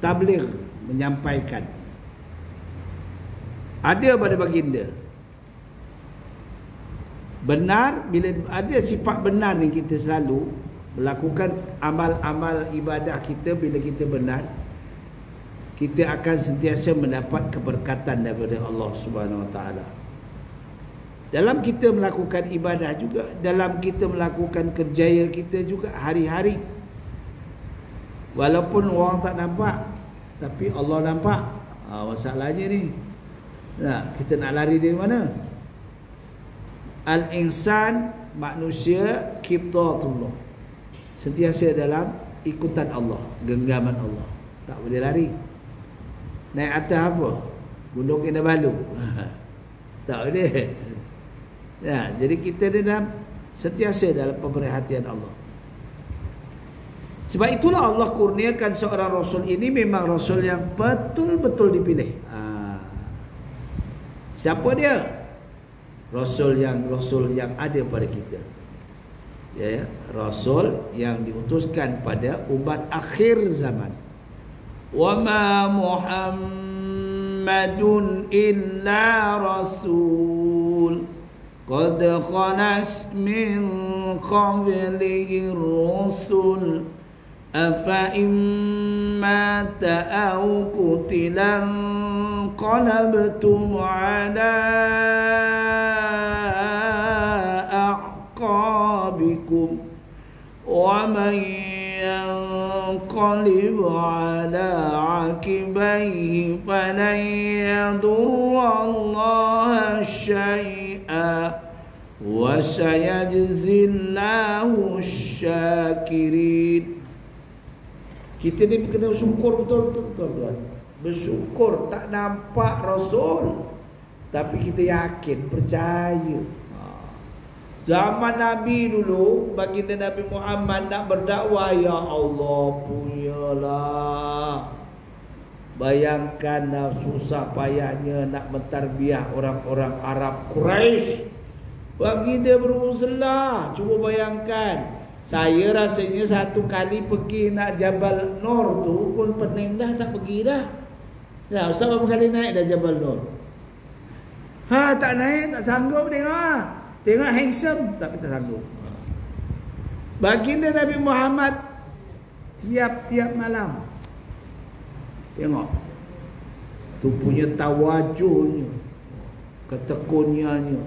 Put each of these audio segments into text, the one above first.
tabligh, menyampaikan. Ada pada baginda. Benar, bila ada sifat benar ni, kita selalu melakukan amal-amal ibadah kita. Bila kita benar, kita akan sentiasa mendapat keberkatan daripada Allah Subhanahu Wa Taala. Dalam kita melakukan ibadah juga, dalam kita melakukan kerjaya kita juga hari-hari. Walaupun orang tak nampak, tapi Allah nampak. Masalahnya ni, kita nak lari dari mana? Al-insan, manusia, qibtatullah, sentiasa dalam ikutan Allah, genggaman Allah, tak boleh lari. Naik atas apa? Gunung Kinabalu. Tak boleh. Jadi kita dalam sentiasa dalam pemerhatian Allah. Sebab itulah Allah kurniakan seorang Rasul ini memang Rasul yang betul-betul dipilih. Siapa dia? Rasul yang ada pada kita. Ya, Rasul yang diutuskan pada umat akhir zaman. Wa ma Muhammadun illa rasul qad khalas min qablihi rusul afa imma ta'aw qutilan qalabtum ala a'qabikum wa man yanqalib ala aqibaihi falan yadurra Allah syai'a wa sayajzillahu syakirin. Kita ni kena bersyukur betul-betul, tuan-tuan. Bersyukur tak nampak Rasul, tapi kita yakin, percaya. Zaman Nabi dulu, baginda Nabi Muhammad nak berdakwah, ya Allah punyalah. Bayangkan susah payahnya nak mentarbiah orang-orang Arab Quraisy. Baginda beruzlah, cuba bayangkan. Saya rasanya satu kali pergi nak Jabal Nur tu pun pening dah, tak pergi dah. Ustaz berapa kali naik dah Jabal Nur? Tak naik, tak sanggup tengok. Tengok handsome, tapi tak sanggup. Baginda Nabi Muhammad tiap-tiap malam, tengok tu punya tawajuhnya, ketekunannya,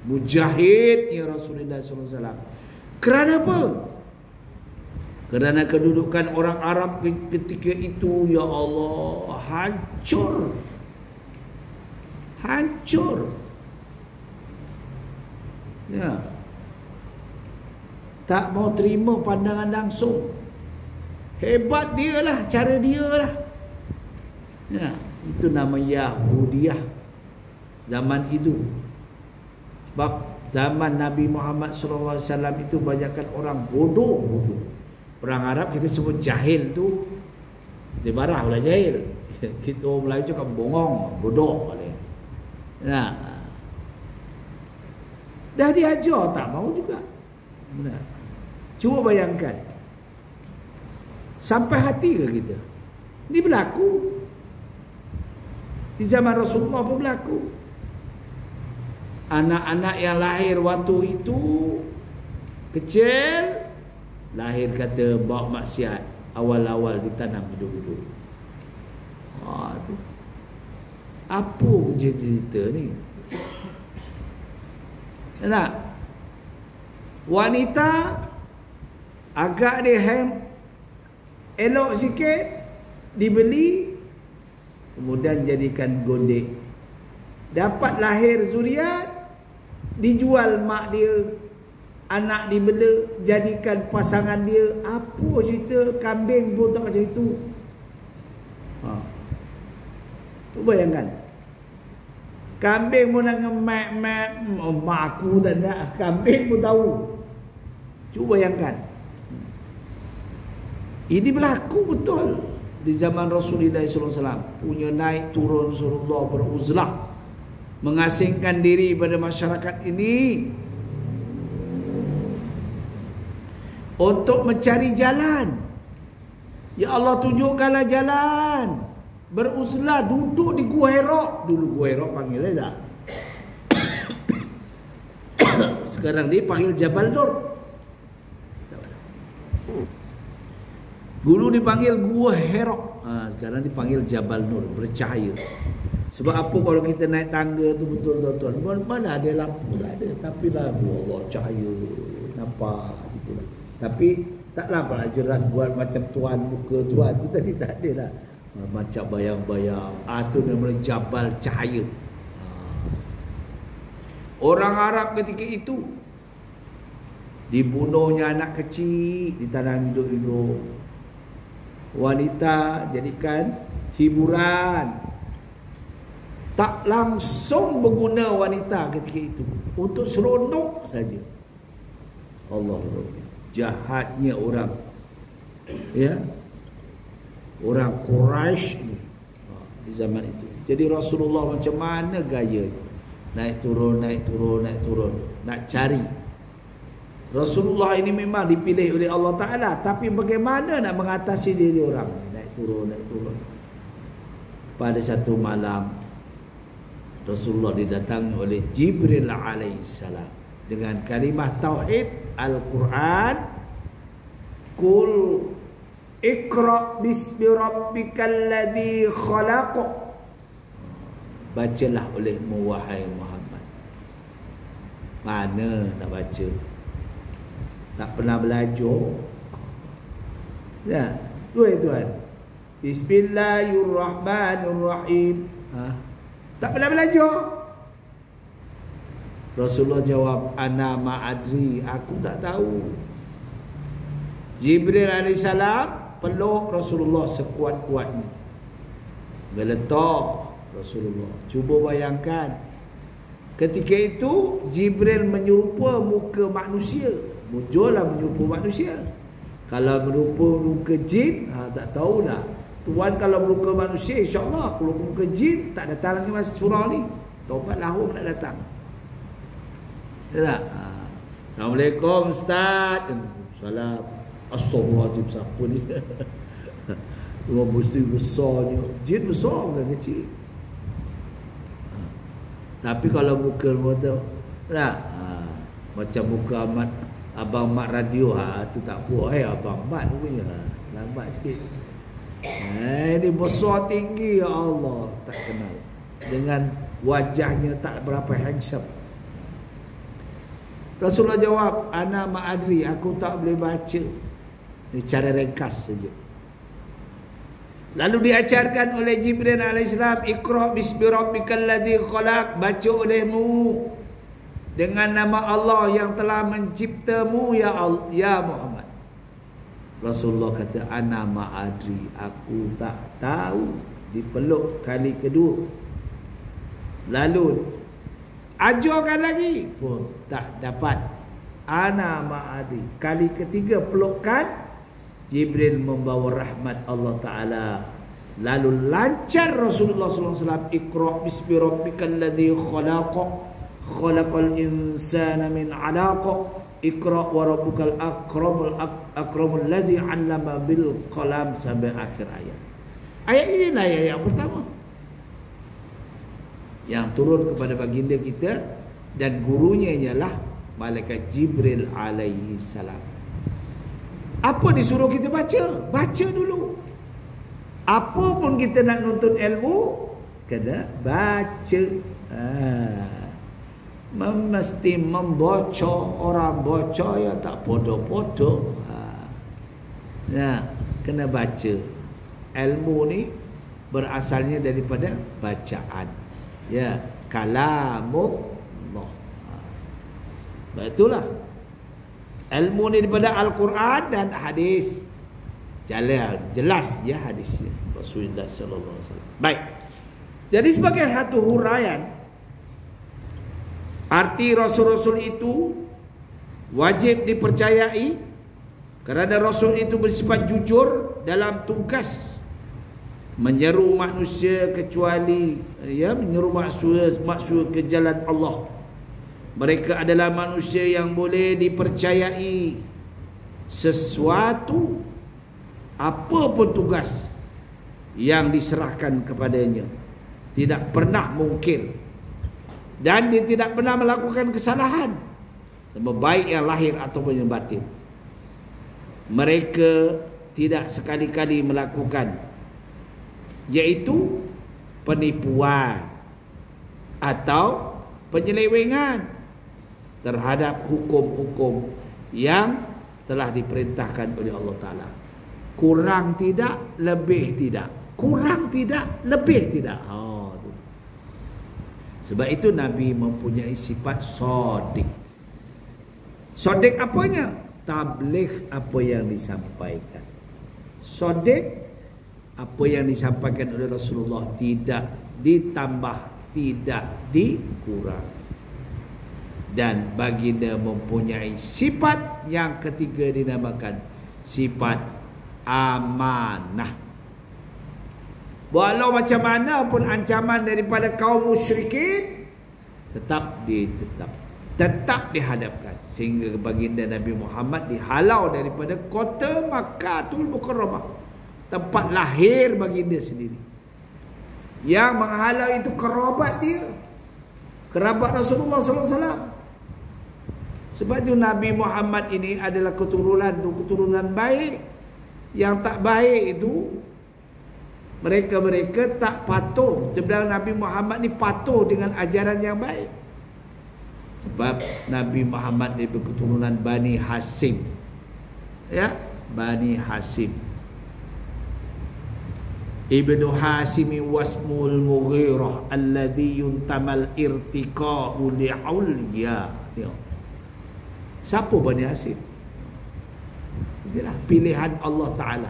mujahidnya Rasulullah SAW. Kerana apa? Kerana kedudukan orang Arab ketika itu, ya Allah, hancur. Ya. Tak mau terima pandangan langsung. Hebat dia lah, cara dia lah. Ya, itu nama Yahudiyah zaman itu. Sebab zaman Nabi Muhammad SAW itu banyakkan orang bodoh. Orang Arab kita sebut jahil tu, dia marah pula jahil. Kita orang Melayu cakap bongong, bodoh. Nah, dah diajar tak mau juga. Nah, cuba bayangkan, sampai hati ke kita? Ini berlaku di zaman Rasulullah pun berlaku. Anak-anak yang lahir waktu itu kecil, lahir kata bawa maksiat, awal-awal ditanam hidup-hidup. Tu apa cerita ni? Nak wanita agak dia elok sikit, dibeli, kemudian jadikan gondek. Dapat lahir zuriat, dijual mak dia, anak dibela, jadikan pasangan dia. Apa cerita? Kambing pun tak macam itu. Tu bayangkan, kambing pun nak ngemek-mek, mak aku tak nak, kambing pun tahu. Cuba bayangkan, ini berlaku betul di zaman Rasulullah SAW. Punya naik turun Rasulullah beruzlah, mengasingkan diri pada masyarakat ini untuk mencari jalan Ya Allah, tunjukkanlah jalan. Beruzlah, duduk di Gua Hira. Dulu Gua Hira panggil dah. Sekarang dia panggil Jabal Nur. Dulu dipanggil Gua Hira. Sekarang dipanggil Jabal Nur, bercahaya. Sebab apa kalau kita naik tangga tu betul tuan-tuan? Mana ada lampu? Tak ada. Tapi lah Allah cahaya. Nampak situ lah. Tapi taklah pula jelas buat macam tuan muka tuan tu tadi, tak ada lah. Macam bayang-bayang. Tu namanya Jabal Cahaya. Orang Arab ketika itu dibunuhnya anak kecil, ditanam hidup-hidup. Wanita jadikan hiburan. Tak langsung berguna wanita ketika itu, untuk seronok saja. Allah, jahatnya orang, ya, orang Quraisy ni di zaman itu. Jadi Rasulullah macam mana gayanya? Naik turun, naik turun, naik turun, nak cari. Rasulullah ini memang dipilih oleh Allah Ta'ala, tapi bagaimana nak mengatasi diri orang ni? Naik turun, naik turun. Pada satu malam, Rasulullah didatangi oleh Jibril alaihissalam dengan kalimah tauhid Al-Quran. Qul Iqra bismi rabbikal ladzi khalaq. Bacalah olehmu wahai Muhammad. Mana nak baca? Tak pernah belajar. Ya, tuan-tuan. Bismillahirrahmanirrahim. Tak pernah belajar. Rasulullah jawab, ana ma'adri, aku tak tahu. Jibril alaihissalam peluk Rasulullah sekuat-kuatnya, geletak Rasulullah. Cuba bayangkan, ketika itu Jibril menyerupa muka manusia. Muncullah menyerupa manusia. Kalau menyerupa muka jin, tak tahulah. Tuan kalau meluka manusia, insyaAllah. Kalau meluka jin, tak datang lagi masa surah ni. Taubat lahum nak datang. Ya tak? Assalamualaikum Ustaz. Salam. Astagfirullahaladzim, siapa ni? Tuan mesti besarnya. Jin besar bukan kecil. Tapi kalau muka tu, tak? Macam muka Abang Mat radio, tu tak puas. Abang Mat punya. Lambat sikit. Ini besar tinggi, ya Allah, tak kenal. Dengan wajahnya tak berapa handsome. Rasulullah jawab, ana ma'adri, aku tak boleh baca. Ini cara ringkas saja. Lalu diajarkan oleh Jibril alaihissalam, Iqra bismi rabbikal ladzi khalaq. Baca olehmu dengan nama Allah yang telah menciptamu, ya Muhammad. Rasulullah kata, ana ma'adri, aku tak tahu. Dipeluk kali kedua. Lalu ajarkan lagi pun tak dapat. Ana ma'adri. Kali ketiga pelukan, Jibril membawa rahmat Allah Ta'ala. Lalu lancar Rasulullah SAW, Iqra bismi rabbikal ladzi khalaq, khalaqal insana min 'alaq. Iqra wa rabbukal akramul ladzi 'allama bil qalam, sampai akhir ayat. Ayat ini lah ayat yang pertama yang turun kepada baginda kita, dan gurunya ialah malaikat Jibril alaihi salam. Apa disuruh kita baca? Baca dulu. Apa pun kita nak nuntut ilmu, kena baca. Mesti membaca. Orang baca ya tak podo-podo. Kena baca. Ilmu ni berasalnya daripada bacaan. Ya, kalamullah. Itulah ilmu ni daripada Al-Quran dan hadis. Jelas ya hadisnya Rasulullah sallallahu alaihi wasallam. Baik. Jadi sebagai satu huraian, arti Rasul-Rasul itu wajib dipercayai kerana Rasul itu bersifat jujur dalam tugas menyeru manusia, kecuali menyeru manusia ke jalan Allah. Mereka adalah manusia yang boleh dipercayai sesuatu apa pun tugas yang diserahkan kepadanya, tidak pernah mungkir, dan dia tidak pernah melakukan kesalahan, sama baik yang lahir ataupun yang batin. Mereka tidak sekali-kali melakukan, iaitu penipuan atau penyelewengan terhadap hukum-hukum yang telah diperintahkan oleh Allah Ta'ala. Kurang tidak, lebih tidak. Kurang tidak, lebih tidak. Sebab itu Nabi mempunyai sifat sodik. Sodik apanya? Tabligh apa yang disampaikan. Sodik apa yang disampaikan oleh Rasulullah, tidak ditambah, tidak dikurang. Dan baginda mempunyai sifat yang ketiga dinamakan sifat amanah. Walau macam mana pun ancaman daripada kaum musyrikin, tetap dihadapkan, sehingga baginda Nabi Muhammad dihalau daripada kota Makkahul Mukarramah, tempat lahir baginda sendiri. Yang menghalau itu kerabat dia, kerabat Rasulullah SAW. Sebab itu Nabi Muhammad ini adalah keturunan baik. Yang tak baik itu mereka tak patuh. Sebenarnya Nabi Muhammad ni patuh dengan ajaran yang baik. Sebab Nabi Muhammad ni berketurunan Bani Hasim. Ya, Bani Hasim. Ibnu Hasim wasmul Mughirah alladhi yuntamal irtiqa'u li'ulya. Tengok. Siapa Bani Hasim? Inilah pilihan Allah Ta'ala.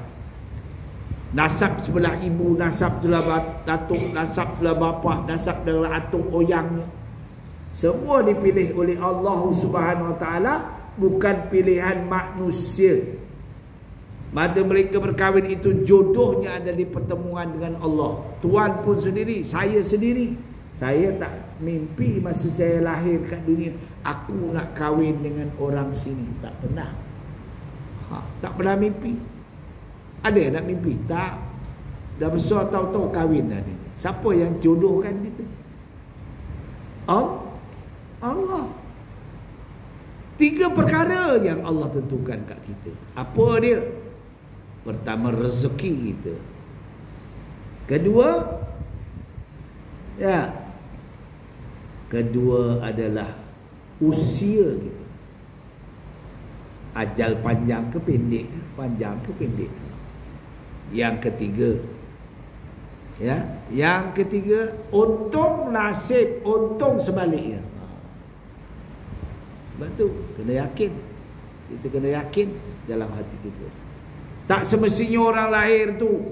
Nasab sebelah ibu, nasab sebelah datuk, nasab sebelah bapa, nasab sebelah atuk oyangnya, semua dipilih oleh Allah Subhanahu Wa Ta'ala, bukan pilihan manusia. Maka mereka berkahwin itu jodohnya ada di pertemuan dengan Allah. Tuhan pun sendiri, saya sendiri, saya tak mimpi masa saya lahir kat dunia aku nak kahwin dengan orang sini. Tak pernah. Tak pernah mimpi. Ada nak mimpi? Tak. Dah besar tahu-tahu kahwin dah ni. Siapa yang jodohkan kita? Allah. 3 perkara yang Allah tentukan kat kita. Apa dia? Pertama, rezeki kita. Kedua adalah usia kita. Ajal panjang ke pendek? Panjang ke pendek? Yang ketiga, untung nasib, untung sebaliknya. Sebab tu kena yakin. Kita kena yakin dalam hati kita. Tak semestinya orang lahir tu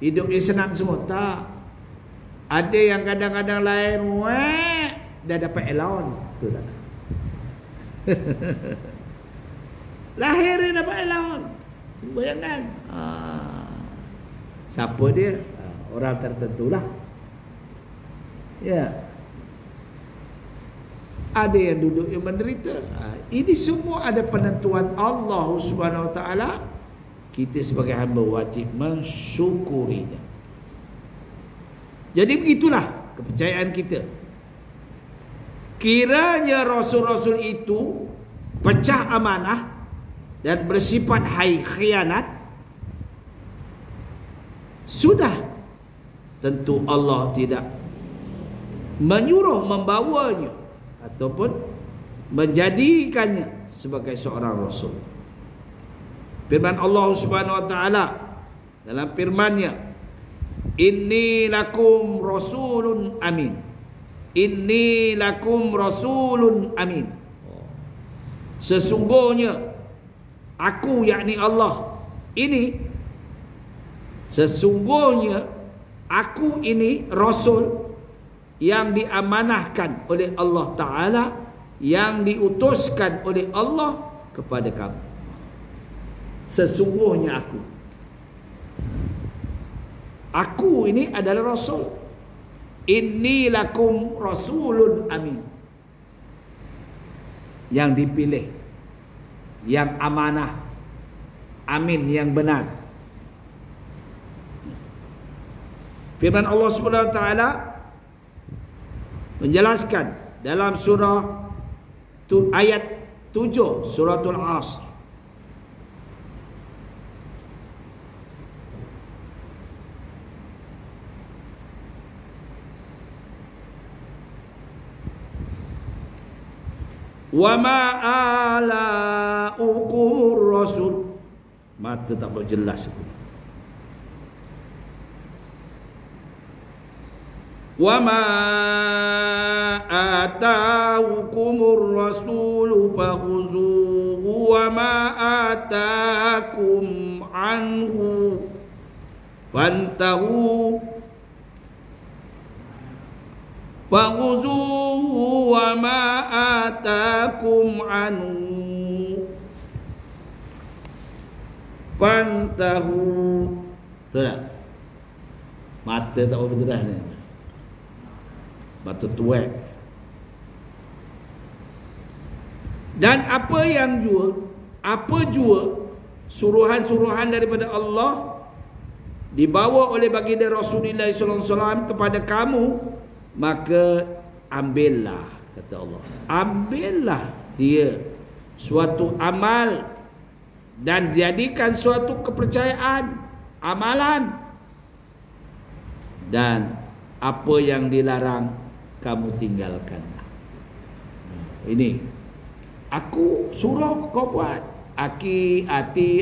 hidupnya senang semua. Tak. Ada yang kadang-kadang lahir dah dapat allowance. Tu tak. Lahir dia dapat allowance. Bayangkan. Siapa dia? Orang tertentu lah. Ya. Ada yang duduk yang menderita. Ini semua ada penentuan Allah Subhanahu Wa Ta'ala. Kita sebagai hamba wajib mensyukurinya. Jadi begitulah kepercayaan kita. Kiranya Rasul-Rasul itu pecah amanah dan bersifat khianat, sudah tentu Allah tidak menyuruh membawanya ataupun menjadikannya sebagai seorang Rasul. Firman Allah Subhanahu Wa Ta'ala dalam firman-Nya, Inni lakum rasulun amin. Inni lakum rasulun amin. Sesungguhnya aku, yakni Allah, ini sesungguhnya aku ini Rasul yang diamanahkan oleh Allah Ta'ala, yang diutuskan oleh Allah kepada kamu. Sesungguhnya aku ini adalah Rasul. Inni lakum rasulun amin. Yang dipilih, yang amanah, amin, yang benar. Firman Allah Subhanahu Wa Taala menjelaskan dalam surah ayat 7 suratul Asr. Wa ma alaukumur rasul. Mata tak boleh jelas. Wa ma ataukumur rasul fakhuzuhu wa ma atakum anhu fantahu fakhuzuhu wa ma atakum anhu fantahu. Betul tak? Mata tak boleh bergerak ni. Mata tuak. Dan apa yang jua suruhan-suruhan daripada Allah dibawa oleh baginda Rasulullah sallallahu alaihi wasallam kepada kamu, maka ambillah, kata Allah, ambillah dia suatu amal dan jadikan suatu kepercayaan, amalan, dan apa yang dilarang kamu tinggalkan. Ini aku suruh kau buat. Ati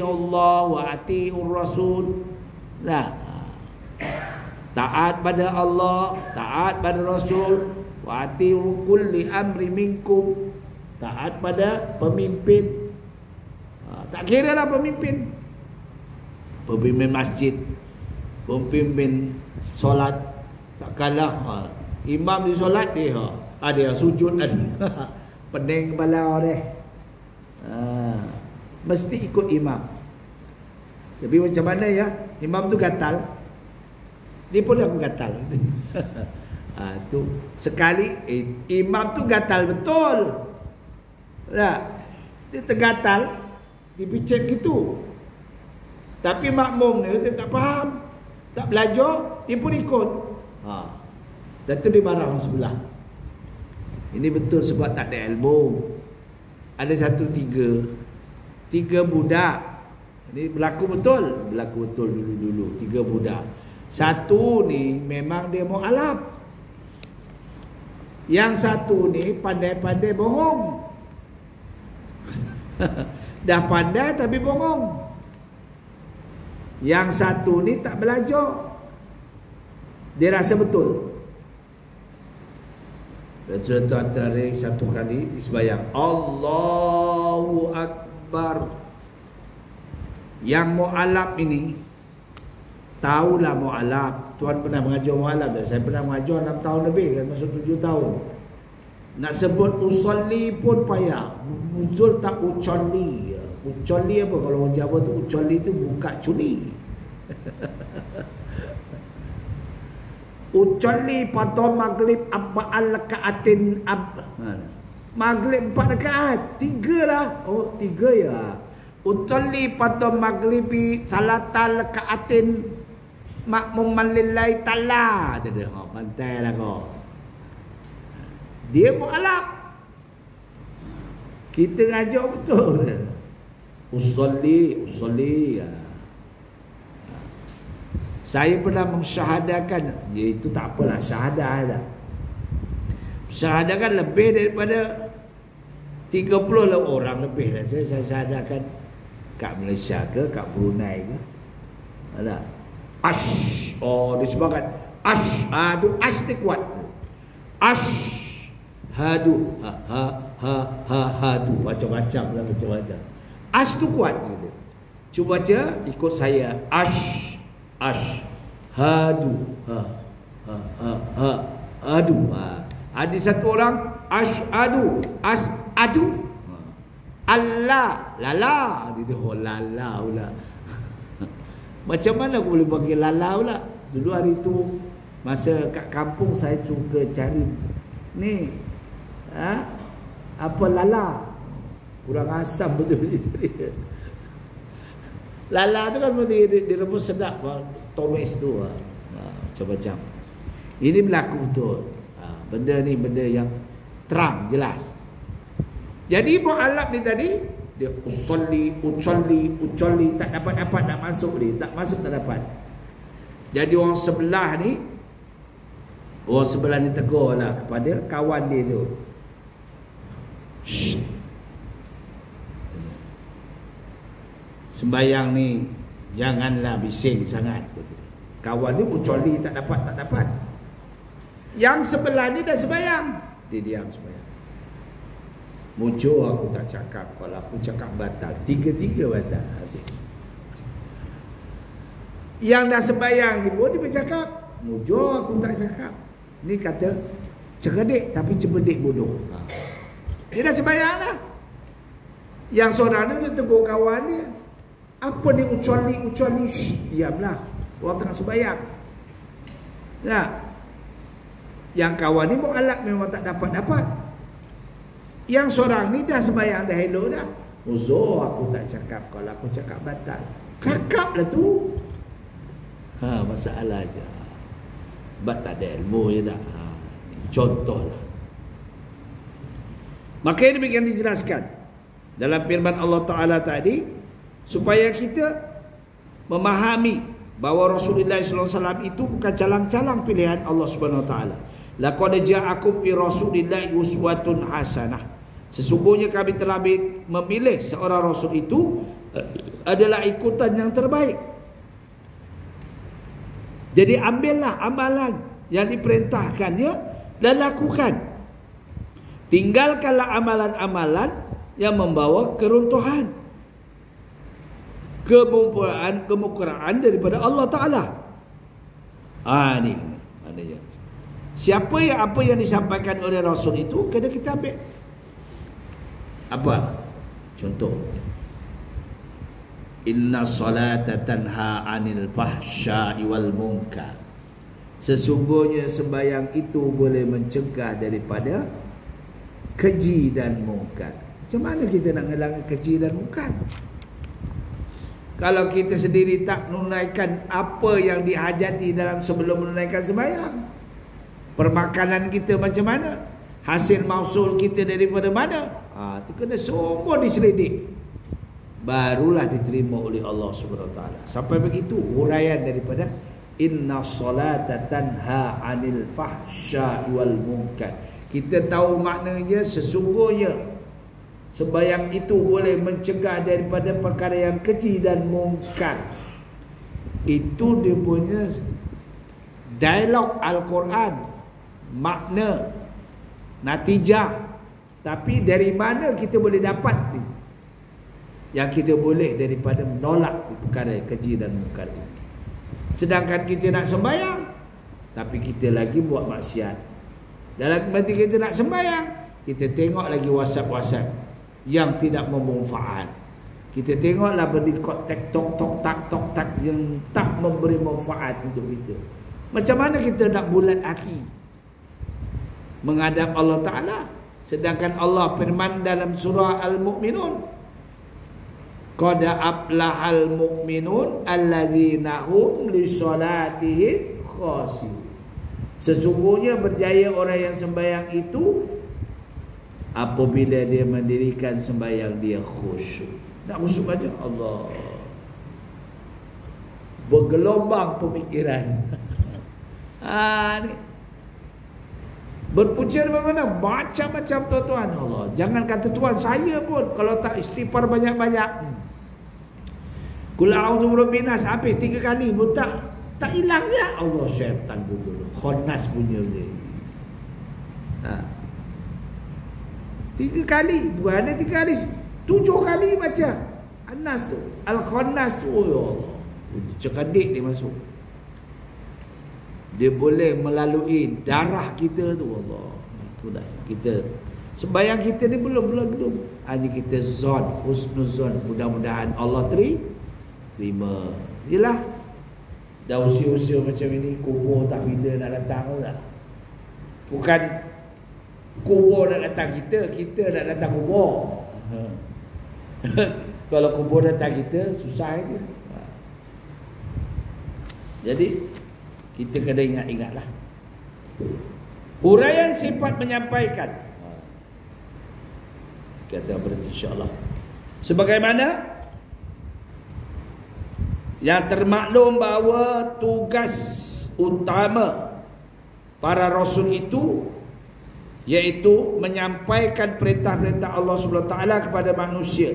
Allah wa atiur Rasul. Nah, taat pada Allah, taat pada Rasul, wa atiul kulli amri minkum, taat pada pemimpin. Tak kira lah pemimpin masjid, pemimpin solat, tak kalah imam di solat dia ada sujud, ada pening kepala dia, mesti ikut imam. Tapi macam mana ya, imam tu gatal, dia pun aku gatal. Tu sekali imam tu gatal betul. Dia tergatal, dipicit gitu. Tapi makmum ni dia tak faham, tak belajar, dia pun ikut. Dan tu dia marah orang sebelah. Ini betul sebab tak ada ilmu. Ada tiga budak. Ini berlaku betul dulu 3 budak. Satu ni memang dia mu'alaf. Yang satu ni pandai-pandai bohong. Dah pandai tapi bohong. Yang satu ni tak belajar. Dia rasa betul. Dan suatu antara satu kali disembahyang, Allahu Akbar. Yang mu'alaf ini tahulah mu'alaf. Tuan pernah mengajar mu'alaf tak? Saya pernah mengajar 6 tahun lebih kan, masuk 7 tahun. Nak sebut usolli pun payah. Muncul tak ucolli. Ucolli apa? Kalau orang Jawa tu ucolli tu buka culi. Ucolli pada maghrib arba'al rakaatin maghrib 4 rakaat. 3 lah. Oh 3 ya. Ucolli pada maghribi salatal rakaatin makmuman lillahi ta'ala. Dia pantai lah kau. Dia mu'alaf. Kita ngajak betul. Usolli ya. Saya pernah mensyahadakan, iaitu tak apalah, syahadah dah. Syahadakan lebih daripada 30 orang lebih lah saya syahadakan. Kat Malaysia ke, kat Brunei ke. Ada. Dia sebabkan tu dia kuat. Hadu hadu macam-macam lah, macam-macam. Tu kuat gitu. Cuba baca ikut saya. Hadu adu. Ada satu orang adu Allah lala. Dia lala pula. Macam mana aku boleh panggil lala pula? Dulu hari tu masa kat kampung saya suka cari ni apa lala, kurang asam betul dia cari. Lala tu kan direbus sedap, tomes tu. macam-macam. Ini berlaku betul. Benda ni benda yang terang, jelas. Jadi mu'allaq ni tadi, dia ucolli, tak dapat nak masuk ni, tak masuk tak dapat. Jadi orang sebelah ni tegurlah kepada kawan dia tu. Shh. Sembayang ni janganlah bising sangat. Kawan ni ucolli tak dapat. Yang sebelah ni dah sembayang, dia diam sembayang. Muncul aku tak cakap, kalau aku cakap batal. Tiga-tiga batal. Yang dah sembayang ni pun dia bercakap, muncul aku tak cakap. Ni kata cerdik tapi cerdik bodoh. Dia dah sembayang dah. Yang seorang ni dia tegur kawan dia, apa ni ucolli? Diamlah, orang tengah sembayang. Nah, yang kawan ni mu'allaq memang tak dapat. Yang seorang ni dah sembahyang dah elok dah. Uzur aku tak cakap, kalau aku cakap batal. Cakaplah tu. Masalah je. Sebab tak ada ilmu je tak. Contohlah. Maka demikian dijelaskan dalam firman Allah Ta'ala tadi, supaya kita memahami bahawa Rasulullah SAW itu bukan calang-calang pilihan Allah Subhanahu Wa Ta'ala. Laqad ja'akum bi Rasulillahi uswatun hasanah. Sesungguhnya kami telah memilih seorang Rasul itu adalah ikutan yang terbaik. Jadi ambillah amalan yang diperintahkannya dan lakukan. Tinggalkanlah amalan-amalan yang membawa keruntuhan, kemungkaran daripada Allah Ta'ala. Ni maknanya, apa yang disampaikan oleh Rasul itu kena kita ambil. Apa? Contoh, inna salata tanha anil fahsya'i wal munkar. Sesungguhnya sembahyang itu boleh mencegah daripada keji dan mungkar. Macam mana kita nak ngelanggar keji dan mungkar kalau kita sendiri tak menunaikan apa yang dihajati dalam sebelum menunaikan sembahyang? Permakanan kita macam mana? Hasil mausul kita daripada mana? Itu kena semua diselidik, barulah diterima oleh Allah Subhanahu Wa Taala. Sampai begitu huraian daripada inna salata tanha anil fahsya'i wal munkar. Kita tahu maknanya, sesungguhnya sembahyang itu boleh mencegah daripada perkara yang keji dan mungkar. Itu dia punya dialog Al-Quran, makna, natijah. Tapi dari mana kita boleh dapat ni? Yang kita boleh daripada menolak perkara keji dan mungkar ini. Sedangkan kita nak sembahyang, tapi kita lagi buat maksiat. Dalam mati kita nak sembahyang, kita tengok lagi WhatsApp yang tidak bermanfaat. Kita tengoklah berdikot tok tak yang tak memberi manfaat untuk kita. Macam mana kita nak bulat hati menghadap Allah Ta'ala? Sedangkan Allah firman dalam surah Al-Mu'minun, qad aflahal mu'minun allazina hum li salatihim khashi'un. Sesungguhnya berjaya orang yang sembahyang itu apabila dia mendirikan sembahyang dia khusyuk. Nak khusyuk aja Allah. Bergelombang pemikiran. Ni berpunca di mana? Macam-macam tuan-tuan. Allah, jangan kata Tuhan, saya pun kalau tak istighfar banyak-banyak, Qul a'udzu birabbin nas habis 3 kali pun tak hilang ya. Allah, syaitan dulu khannas punya dia. 3 kali, bukan ada 3 kali, 7 kali baca An-Nas tu, Al-Khannas tu. Ya Allah, cekadik dia masuk. Dia boleh melalui darah kita tu. Allah, itulah kita sembahyang kita ni belum. Hanya kita husnuzon, mudah-mudahan Allah terima. Yalah, dah usia-usia macam ini, kubur tak bila nak datang tak? Bukan kubur nak datang kita nak datang kubur. Kalau kubur datang kita, susah je. Jadi Kita kena ingat-ingatlah. Huraian sifat menyampaikan. Kata berarti insya-Allah. Sebagaimana yang termaklum bahawa tugas utama para rasul itu iaitu menyampaikan perintah-perintah Allah SWT kepada manusia.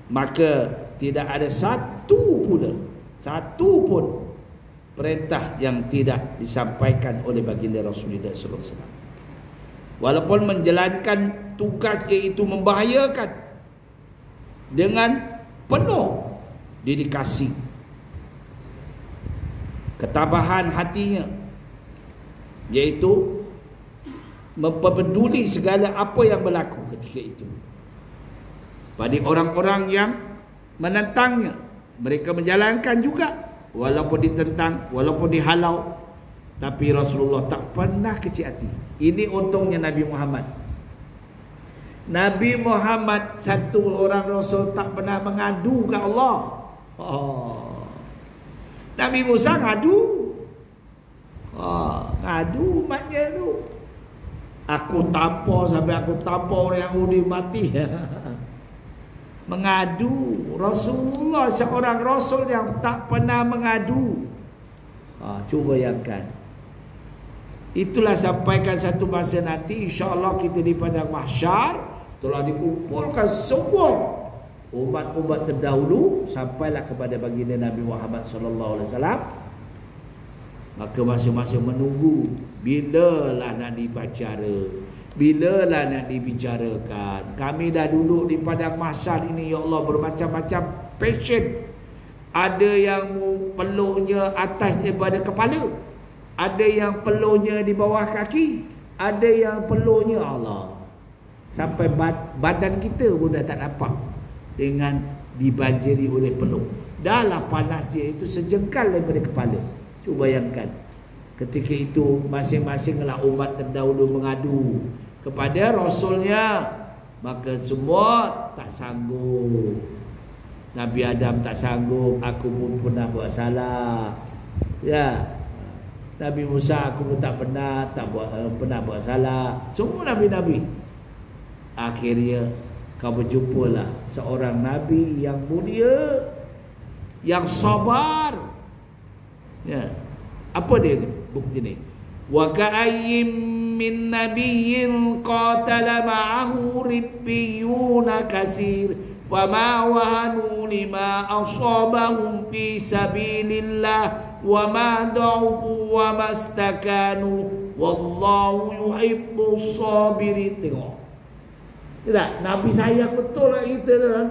Maka tidak ada satu pun perintah yang tidak disampaikan oleh baginda Rasulullah SAW. Walaupun menjalankan tugas iaitu membahayakan dengan penuh dedikasi, ketabahan hatinya, iaitu memperduli segala apa yang berlaku ketika itu. Pada orang-orang yang menentangnya, mereka menjalankan juga walaupun ditentang, walaupun dihalau, tapi Rasulullah tak pernah kecil hati. Ini untungnya Nabi Muhammad. Nabi Muhammad satu orang Rasul tak pernah mengadu ke Allah. Nabi Musa ngadu. Ngadu maknya tu. Aku tampar sampai aku tampar orang Yahudi mati. Mengadu. Rasulullah seorang Rasul yang tak pernah mengadu. Cuba bayangkan. Itulah sampaikan satu masa nanti insya-Allah kita di padang mahsyar telah dikumpulkan semua umat-umat terdahulu sampailah kepada baginda Nabi Muhammad sallallahu alaihi wasallam. Maka masing-masing menunggu bilalah nak dibacara, bilalah nak dibicarakan. Kami dah duduk di padang mahsyar ini ya Allah bermacam-macam passion. Ada yang peluknya atas daripada kepala, ada yang peluknya di bawah kaki, ada yang peluknya Allah sampai badan kita pun dah tak nampak dengan dibanjiri oleh peluk. Dahlah panasnya itu sejengkal daripada kepala. Cuba bayangkan. Ketika itu masing-masinglah umat terdahulu mengadu kepada Rasulnya, maka semua tak sanggup. Nabi Adam tak sanggup, aku pun pernah buat salah. Ya. Nabi Musa aku pun tak pernah buat salah. Semua nabi-nabi. Akhirnya kau berjumpalah seorang nabi yang mulia, yang sabar. Ya. Apa dia bukti ni? Wa ka'ayyim min nabiyyin qatala ma'ahu ribbiyuna katsir fama wahanu lima asabahum fi sabilillah wa ma da'ufu wa mastakanu wallahu yuhibbus sabirin. Tengok. Tak, Nabi sayang betul lah kita tu kan.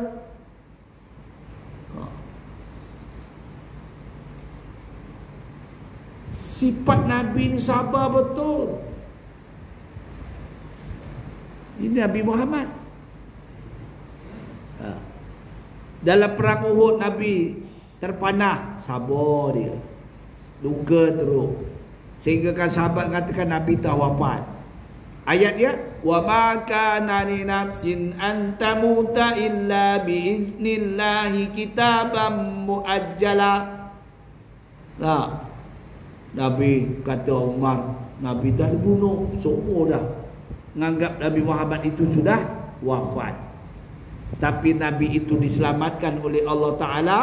Sifat Nabi ni sabar betul. Ini Nabi Muhammad. Dalam perang Uhud Nabi terpanah, sabar dia. Luka teruk. Sehingga kan sahabat katakan Nabi tak wafat. Ayat dia, wa ma kana li nafsin an tamuta illa bi iznillahi kitaban muajjala. Nah, Nabi kata Umar, Nabi dah dibunuh, semua dah menganggap Nabi Muhammad itu sudah wafat. Tapi Nabi itu diselamatkan oleh Allah Ta'ala,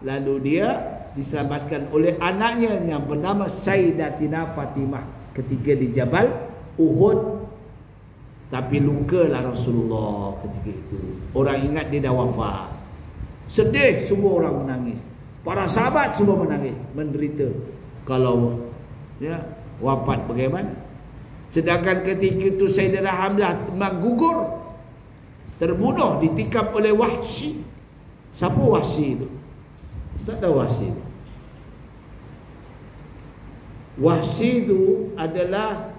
lalu dia diselamatkan oleh anaknya yang bernama Sayyidatina Fatimah ketika di Jabal Uhud. Tapi lukalah Rasulullah ketika itu. Orang ingat dia dah wafat. Sedih, semua orang menangis. Para sahabat semua menangis, menderita. Kalau ya wafat bagaimana? Sedangkan ketika itu Sayyidina Hamzah memang gugur, terbunuh, ditikam oleh Wahsy. Siapa Wahsy itu? Ustaz tahu Wahsy itu? Wahsy itu adalah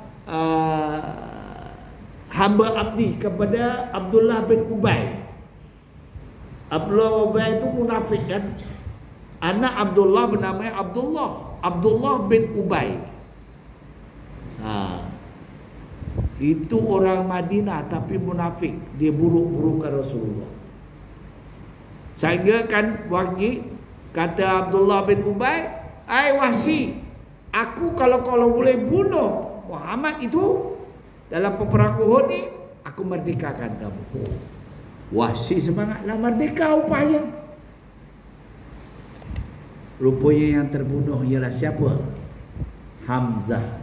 hamba abdi kepada Abdullah bin Ubay. Abdullah bin Ubay itu munafik kan? Anak Abdullah bernama Abdullah bin Ubay. Itu orang Madinah tapi munafik. Dia buruk-burukkan Rasulullah. Sehingga kan kata Abdullah bin Ubay, "Ai Wahsy, Aku kalau boleh bunuh Muhammad itu dalam peperang Uhud ni, aku merdekakan kamu. Wahsy semangatlah merdeka upaya. Rupanya yang terbunuh ialah siapa? Hamzah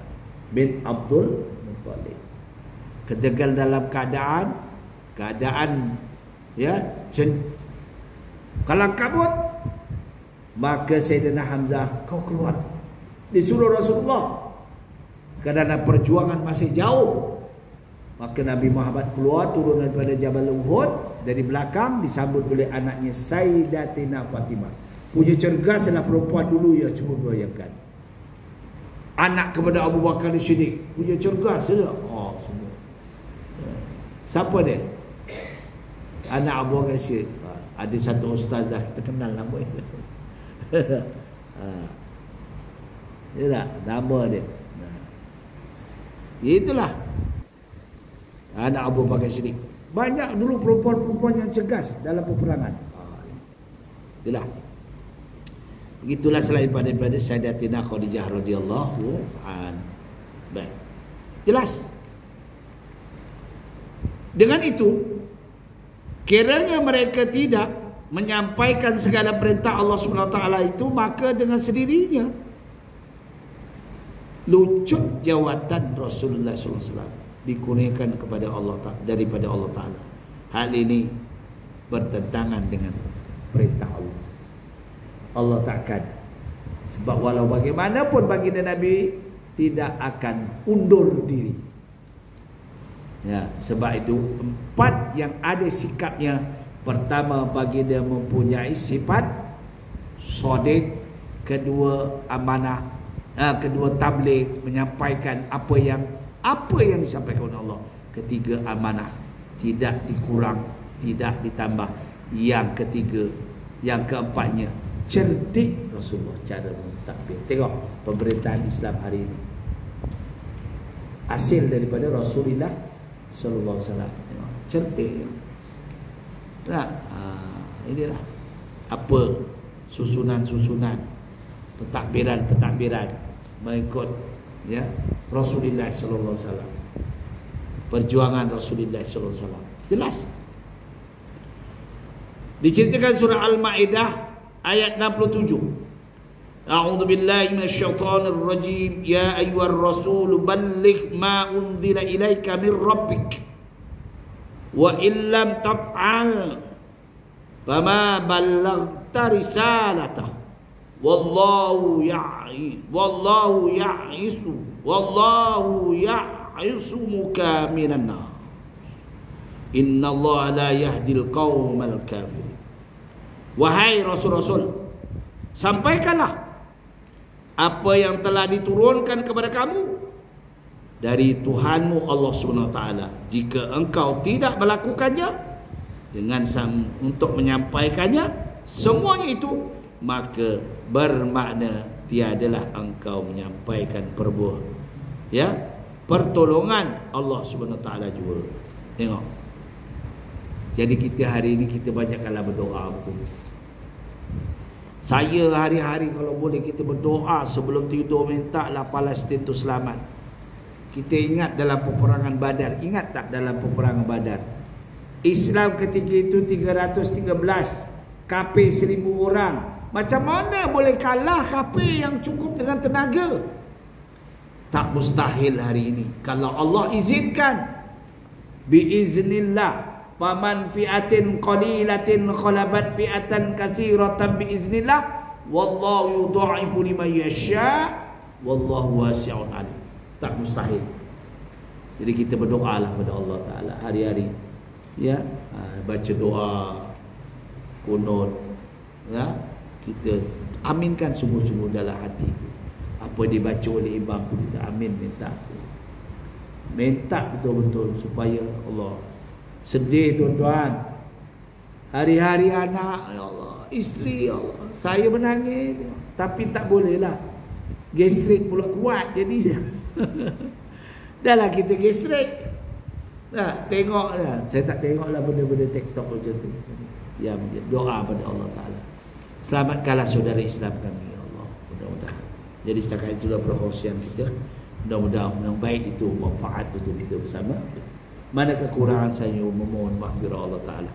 bin Abdul Muttalib. Ketegal dalam keadaan ya kalang kabut, maka Sayyidina Hamzah, kau keluar. Disuruh Rasulullah kerana perjuangan masih jauh. Maka Nabi Muhammad keluar, turun daripada Jabal Uhud, dari belakang disambut oleh anaknya Sayyidatina Fatimah. Punya cergaslah perempuan dulu ya, cuba bayangkan. Anak kepada Abu Bakar Siddiq, punya cergas saja. Oh, semua. Siapa dia? Anak Abu Bakar Siddiq. Ada satu ustazah kita kenal nama dia. Dia tak nama dia. Itulah anak Abu Bakar Siddiq. Banyak dulu perempuan-perempuan yang cergas dalam peperangan. Itulah. Begitulah selain daripada Sayyidatina Khadijah radhiyallahu anha. Baik. Jelas. Dengan itu, kiranya mereka tidak menyampaikan segala perintah Allah SWT itu, maka dengan sendirinya lucut jawatan Rasulullah SAW dikurniakan kepada Allah daripada Allah Ta'ala. Hal ini bertentangan dengan perintah Allah. Allah takkan. Sebab walau bagaimanapun baginda Nabi tidak akan undur diri. Ya, sebab itu 4 yang ada sikapnya. Pertama, baginda mempunyai sifat shadiq, kedua amanah, kedua tabligh, menyampaikan apa yang disampaikan oleh Allah. Ketiga, amanah, tidak dikurang, tidak ditambah. Yang ketiga, yang keempatnya, cerdik Rasulullah cara mentadbir. Tengok pemerintahan Islam hari ini, hasil daripada Rasulullah sallallahu alaihi wasallam. Cerdik. Nah, inilah apa susunan pentadbiran mengikut ya Rasulullah sallallahu alaihi wasallam. Perjuangan Rasulullah sallallahu alaihi wasallam. Jelas. Diceritakan surah Al-Maidah ayat 67. A'udzu billahi minasyaitonir rajim. Ya ayyuhar rasul balligh ma unzila ilaika min rabbik. Wa illam taf'al fama ballaghta risalatahu. Wallahu ya'isuka minan nar. Innallaha la yahdil qaumal kafirin. Wahai Rasul-Rasul, sampaikanlah apa yang telah diturunkan kepada kamu dari Tuhanmu Allah SWT. Jika engkau tidak melakukannya dengan untuk menyampaikannya semuanya itu, maka bermakna tiadalah engkau menyampaikan pertolongan Allah SWT juga. Tengok. Jadi kita hari ini kita banyakkanlah berdoa betul. Saya hari-hari kalau boleh kita berdoa sebelum tidur, mintalah Palestin tu selamat. Kita ingat dalam peperangan Badar. Ingat tak dalam peperangan Badar? Islam ketika itu 313, kafir 1000 orang. Macam mana boleh kalah kafir yang cukup dengan tenaga? Tak mustahil hari ini. Kalau Allah izinkan, biiznillah. Faman fi'atin qalilatin khalabat fi'atan katsiratan biiznillah wallahu yudha'ifu liman yasha wallahu wasi'un alim. Tak mustahil. Jadi kita berdoalah kepada Allah Taala hari-hari. Ya, baca doa, kunut, ya, kita aminkan sungguh-sungguh dalam hati itu. Apa dibaca oleh imam tu kita amin, minta betul-betul supaya Allah. Sedih tuan-tuan, hari-hari anak, ya Allah, isteri, ya Allah, saya menangis, tapi tak bolehlah, gastrik pula kuat jadi. Dahlah kita gastrik. Nah, tengoklah, saya tak tengoklah benda-benda TikTok macam tu. Ya, doa pada Allah Taala. Selamatkanlah saudara Islam kami, ya Allah, mudah-mudahan. Jadi setakat itulah perkongsian kita. Mudah-mudahan yang baik itu manfaat untuk kita bersama. Mana kekurangan saya, memohon maghfirah Allah Ta'ala.